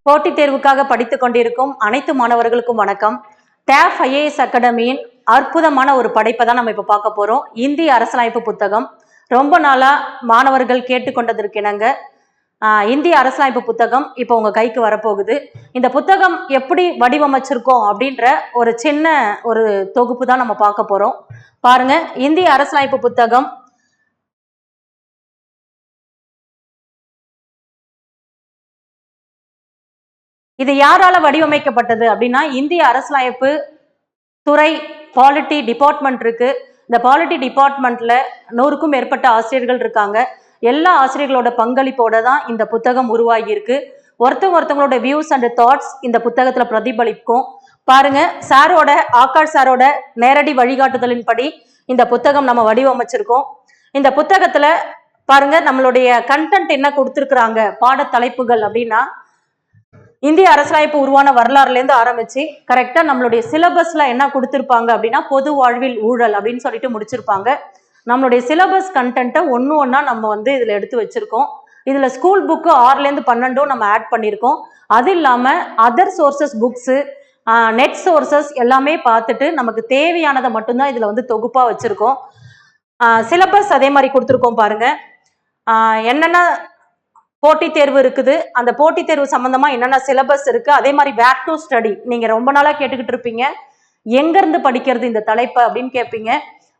போட்டித் தேர்வுக்காக படித்துக் கொண்டிருக்கும் அனைத்து மாணவர்களுக்கும் வணக்கம். டேஃப் ஐஏஎஸ் அகாடமியின் அற்புதமான ஒரு படைப்பை தான் நம்ம இப்போ பார்க்க போகிறோம். இந்திய அரசியலமைப்பு புத்தகம். ரொம்ப நாளாக மாணவர்கள் கேட்டுக்கொண்டதற்கு இணங்க இந்திய அரசியலமைப்பு புத்தகம் இப்போ உங்கள் கைக்கு வரப்போகுது. இந்த புத்தகம் எப்படி வடிவமைச்சிருக்கோம் அப்படின்ற ஒரு சின்ன ஒரு தொகுப்பு தான் நம்ம பார்க்க போகிறோம். பாருங்க, இந்திய அரசியலமைப்பு புத்தகம் இது யாரால வடிவமைக்கப்பட்டது அப்படின்னா, இந்திய அரசியலமைப்பு துறை பாலிட்டி டிபார்ட்மெண்ட் இருக்கு. இந்த பாலிட்டி டிபார்ட்மெண்ட்ல 100க்கும் மேற்பட்ட ஆசிரியர்கள் இருக்காங்க. எல்லா ஆசிரியர்களோட பங்களிப்போட தான் இந்த புத்தகம் உருவாகி இருக்கு. ஒருத்தவங்களோட வியூஸ் அண்ட் தாட்ஸ் இந்த புத்தகத்துல பிரதிபலிக்கும். பாருங்க, ஆகாஷ் சாரோட நேரடி வழிகாட்டுதலின்படி இந்த புத்தகம் நம்ம வடிவமைச்சிருக்கோம். இந்த புத்தகத்துல பாருங்க, நம்மளுடைய கண்டென்ட் என்ன கொடுத்துருக்குறாங்க, பாட தலைப்புகள் அப்படின்னா, இந்திய அரசியலமைப்பு உருவான வரலாறுல இருந்து ஆரம்பிச்சு கரெக்டா நம்மளுடைய சிலபஸ்ல என்ன கொடுத்திருப்பாங்க அப்படின்னா, பொது வாழ்வில் ஊழல் அப்படின்னு சொல்லிட்டு முடிச்சிருப்பாங்க. நம்மளுடைய சிலபஸ் கண்டென்ட்டை ஒன்னா நம்ம இதுல எடுத்து வச்சிருக்கோம். இதுல ஸ்கூல் புக்கு 6லேருந்து 12 நம்ம ஆட் பண்ணியிருக்கோம். அது இல்லாம other sources books, net sources எல்லாமே பார்த்துட்டு நமக்கு தேவையானதை மட்டும்தான் இதுல தொகுப்பா வச்சிருக்கோம். சிலபஸ் அதே மாதிரி கொடுத்துருக்கோம். பாருங்க, என்னென்ன போட்டித் தேர்வு இருக்குது, அந்த போட்டித் தேர்வு சம்பந்தமா என்னென்ன சிலபஸ் இருக்கு, அதே மாதிரி வேர் டு ஸ்டடி. நீங்க ரொம்ப நாளா கேட்டுக்கிட்டு இருப்பீங்க, எங்க இருந்து படிக்கிறது இந்த தலைப்பு அப்படின்னு கேட்பீங்க.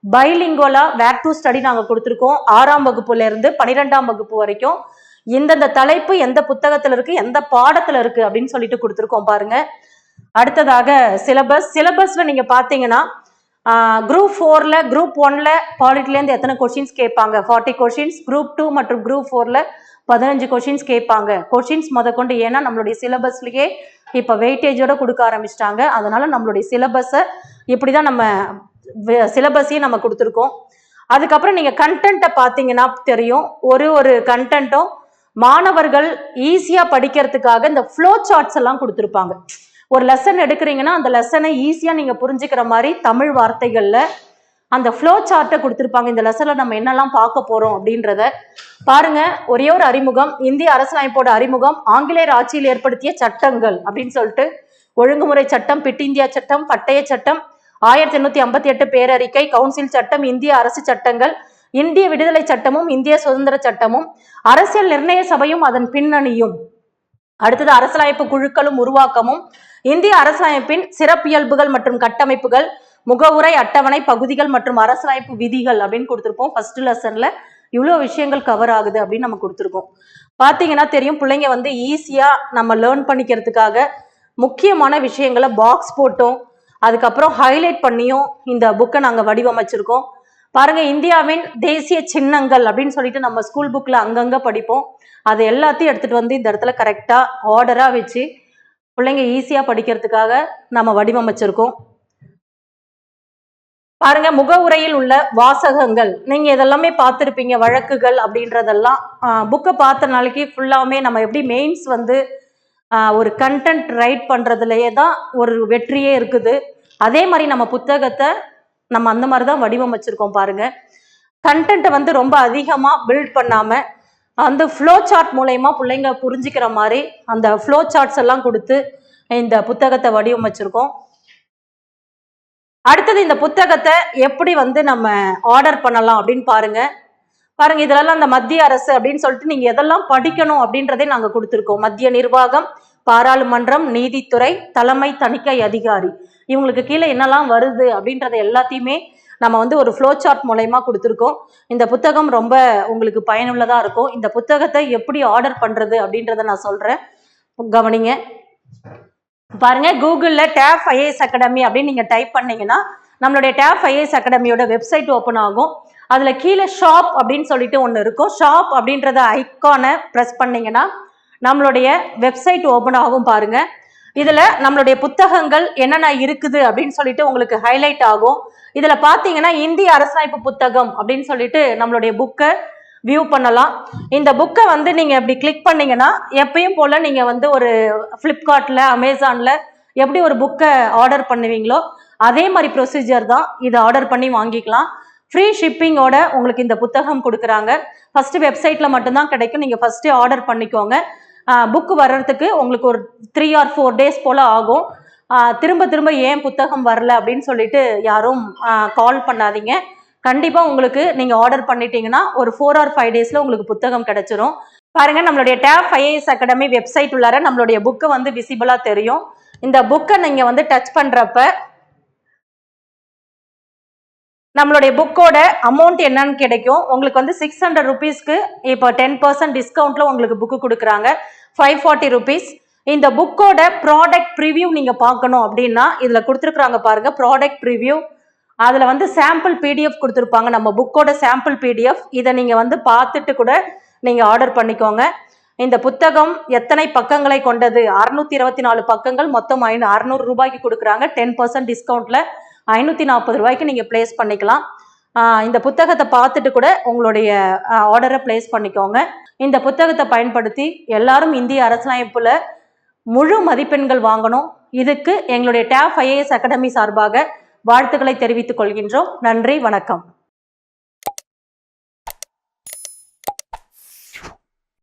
பைலிங்குவலா வேர் டு ஸ்டடி நாங்க கொடுத்துருக்கோம். 6ஆம் வகுப்புல இருந்து 12ஆம் வகுப்பு வரைக்கும் இந்தந்த தலைப்பு எந்த புத்தகத்துல இருக்கு, எந்த பாடத்துல இருக்கு அப்படின்னு சொல்லிட்டு கொடுத்துருக்கோம். பாருங்க, அடுத்ததாக சிலபஸ்ல நீங்க பாத்தீங்கன்னா, குரூப் 4ல குரூப் 1ல பாலிட்டில இருந்து எத்தனை கொஸ்டின்ஸ் கேட்பாங்க, 40 கொஸ்டின்ஸ். குரூப் 2 மற்றும் குரூப் 4ல 15 கொஸ்டின்ஸ் கேட்பாங்க. கொஸ்டின்ஸ் முதற்கொண்டு, ஏன்னா நம்மளுடைய சிலபஸ்லயே இப்ப வெயிட்டேஜோட கொடுக்க ஆரம்பிச்சிட்டாங்க. அதனால நம்மளுடைய சிலபஸை இப்படிதான் நம்ம சிலபஸையும் நம்ம கொடுத்துருக்கோம். அதுக்கப்புறம் நீங்க கண்டென்ட்டை பார்த்தீங்கன்னா தெரியும், ஒரு கண்டென்ட்டும் மாணவர்கள் ஈஸியா படிக்கிறதுக்காக இந்த ஃப்ளோ சார்ட்ஸ் எல்லாம் கொடுத்துருப்பாங்க. ஒரு லெசன் எடுக்கிறீங்கன்னா அந்த லெசனை ஈஸியா நீங்க புரிஞ்சுக்கிற மாதிரி தமிழ் வார்த்தைகள்ல அந்த ஃப்ளோ சார்ட்டை கொடுத்துருப்பாங்க. இந்த லெசன்ல நம்ம என்னெல்லாம் பார்க்க போறோம் அப்படின்றத பாருங்க. ஒரே ஒரு அறிமுகம், இந்திய அரசியலமைப்போட அறிமுகம், ஆங்கிலேயர் ஆட்சியில் ஏற்படுத்திய சட்டங்கள் அப்படின்னு சொல்லிட்டு, ஒழுங்குமுறை சட்டம், பிட் இந்தியா சட்டம், பட்டய சட்டம், 1858 பேரறிக்கை, கவுன்சில் சட்டம், இந்திய அரசு சட்டங்கள், இந்திய விடுதலை சட்டமும், இந்திய சுதந்திர சட்டமும், அரசியல் நிர்ணய சபையும் அதன் பின்னணியும், அடுத்தது அரசியலமைப்பு குழுக்களும் உருவாக்கமும், இந்திய அரசியலமைப்பின் சிறப்பியல்புகள் மற்றும் கட்டமைப்புகள், முகவுரை, அட்டவணை, பகுதிகள் மற்றும் அரசியலமைப்பு விதிகள் அப்படின்னு கொடுத்துருப்போம். ஃபர்ஸ்ட் லெசன்ல இவ்வளோ விஷயங்கள் கவர் ஆகுது அப்படின்னு நம்ம கொடுத்துருக்கோம். பார்த்தீங்கன்னா தெரியும், பிள்ளைங்க ஈஸியா நம்ம லேர்ன் பண்ணிக்கிறதுக்காக முக்கியமான விஷயங்களை பாக்ஸ் போட்டோம், அதுக்கப்புறம் ஹைலைட் பண்ணியும் இந்த புக்கை நாங்கள் வடிவமைச்சிருக்கோம். பாருங்க, இந்தியாவின் தேசிய சின்னங்கள் அப்படின்னு சொல்லிட்டு நம்ம ஸ்கூல் புக்ல அங்கங்க படிப்போம். அது எல்லாத்தையும் எடுத்துட்டு இந்த இடத்துல கரெக்டா ஆர்டரா வச்சு பிள்ளைங்க ஈஸியா படிக்கிறதுக்காக நம்ம வடிவமைச்சிருக்கோம். பாருங்க, முகவுரையில் உள்ள வாசகங்கள் நீங்க இதெல்லாமே பார்த்துருப்பீங்க. வழக்குகள் அப்படின்றதெல்லாம் புக்கை பார்த்த நாளைக்கு ஃபுல்லாமே நம்ம எப்படி மெயின்ஸ் ஒரு கண்டென்ட் ரைட் பண்றதுலயே தான் ஒரு வெற்றியே இருக்குது. அதே மாதிரி நம்ம புத்தகத்தை நம்ம அந்த மாதிரி தான் வடிவமைச்சிருக்கோம். பாருங்க, கண்டென்ட்டை ரொம்ப அதிகமா பில்ட் பண்ணாம அந்த ஃப்ளோ சார்ட் மூலயமா பிள்ளைங்க புரிஞ்சுக்கிற மாதிரி அந்த ஃப்ளோ சார்ட்ஸ் எல்லாம் கொடுத்து இந்த புத்தகத்தை வடிவமைச்சிருக்கோம். அடுத்தது, இந்த புத்தகத்தை எப்படி நம்ம ஆர்டர் பண்ணலாம் அப்படின்னு பாருங்க. இதெல்லாம் அந்த மத்திய அரசு அப்படின்னு சொல்லிட்டு நீங்க எதெல்லாம் படிக்கணும் அப்படின்றதே நாங்க கொடுத்துருக்கோம். மத்திய நிர்வாகம், பாராளுமன்றம், நீதித்துறை, தலைமை தணிக்கை அதிகாரி, இவங்களுக்கு கீழே என்னெல்லாம் வருது அப்படின்றத எல்லாத்தையுமே நம்ம ஒரு ஃப்ளோ சார்ட் மூலயமா கொடுத்துருக்கோம். இந்த புத்தகம் ரொம்ப உங்களுக்கு பயனுள்ளதா இருக்கும். இந்த புத்தகத்தை எப்படி ஆர்டர் பண்றது அப்படின்றத நான் சொல்றேன், கவனிங்க. பாருங்க, கூகுள்ல டேஃப் ஐஏஎஸ் அகாடமி அப்படின்னு நீங்க டைப் பண்ணீங்கன்னா நம்மளுடைய டேஃப் ஐஏஎஸ் அகாடமியோட வெப்சைட் ஓப்பன் ஆகும். அதுல கீழே ஷாப் அப்படின்னு சொல்லிட்டு ஒன்று இருக்கும். ஷாப் அப்படின்றத ஐக்கானை ப்ரெஸ் பண்ணீங்கன்னா நம்மளுடைய வெப்சைட் ஓப்பன் ஆகும். பாருங்க, இதுல நம்மளுடைய புத்தகங்கள் என்னென்ன இருக்குது அப்படின்னு சொல்லிட்டு உங்களுக்கு ஹைலைட் ஆகும். இதுல பாத்தீங்கன்னா இந்திய அரசியலமைப்பு புத்தகம் அப்படின்னு சொல்லிட்டு நம்மளுடைய புக்கை வியூ பண்ணலாம். இந்த புக்கை நீங்க எப்படி கிளிக் பண்ணீங்கன்னா எப்பயும் போல நீங்க ஒரு ஃப்ளிப்கார்ட்ல, அமேசான்ல எப்படி ஒரு புக்கை ஆர்டர் பண்ணுவீங்களோ அதே மாதிரி ப்ரொசீஜர் தான். இதை ஆர்டர் பண்ணி வாங்கிக்கலாம். ஃப்ரீ ஷிப்பிங்கோட உங்களுக்கு இந்த புத்தகம் கொடுக்குறாங்க. ஃபர்ஸ்ட் வெப்சைட்ல மட்டும்தான் கிடைக்கும். நீங்க ஃபர்ஸ்ட் ஆர்டர் பண்ணிக்கோங்க. புக்கு வர்றதுக்கு உங்களுக்கு ஒரு 3 or 4 days போல் ஆகும். திரும்ப திரும்ப ஏன் புத்தகம் வரல அப்படின்னு சொல்லிட்டு யாரும் கால் பண்ணாதீங்க. கண்டிப்பாக உங்களுக்கு நீங்கள் ஆர்டர் பண்ணிட்டீங்கன்னா ஒரு 4 or 5 daysல உங்களுக்கு புத்தகம் கிடைச்சிரும். பாருங்க, நம்மளுடைய டேப் ஐஏஎஸ் அகாடமி வெப்சைட் உள்ளார நம்மளுடைய புக்கு வந்து விசிபிளா தெரியும். இந்த புக்கை நீங்க வந்து டச் பண்றப்ப நம்மளுடைய புக்கோட அமௌண்ட் என்னன்னு கிடைக்கும். உங்களுக்கு வந்து 600 rupeesக்கு இப்போ 10% டிஸ்கவுண்ட்ல உங்களுக்கு புக்கு கொடுக்குறாங்க. 540 rupees. இந்த புக்கோட ப்ராடக்ட் ப்ரிவியூ நீங்க பார்க்கணும் அப்படின்னா இதுல கொடுத்துருக்காங்க பாருங்க, ப்ராடக்ட் ப்ரிவியூ. அதுல வந்து சாம்பிள் பிடிஎஃப் கொடுத்துருப்பாங்க, நம்ம புக்கோட சாம்பிள் பிடிஎஃப். இதை நீங்க வந்து பார்த்துட்டு கூட நீங்க ஆர்டர் பண்ணிக்கோங்க. இந்த புத்தகம் எத்தனை பக்கங்களை கொண்டது? 624 பக்கங்கள், மொத்தம் 600 ரூபாய்க்கு கொடுக்குறாங்க. 10% டிஸ்கவுண்ட்ல 540 ரூபாய்க்கு நீங்க பிளேஸ் பண்ணிக்கலாம். இந்த புத்தகத்தை பார்த்துட்டு கூட உங்களுடைய ஆர்டரை பிளேஸ் பண்ணிக்கோங்க. இந்த புத்தகத்தை பயன்படுத்தி எல்லாரும் இந்திய அரசியலமைப்புல முழு மதிப்பெண்கள் வாங்கணும். இதுக்கு எங்களுடைய டேப் ஐஏஎஸ் அகாடமி சார்பாக வாழ்த்துக்களை தெரிவித்துக் கொள்கின்றோம். நன்றி, வணக்கம்.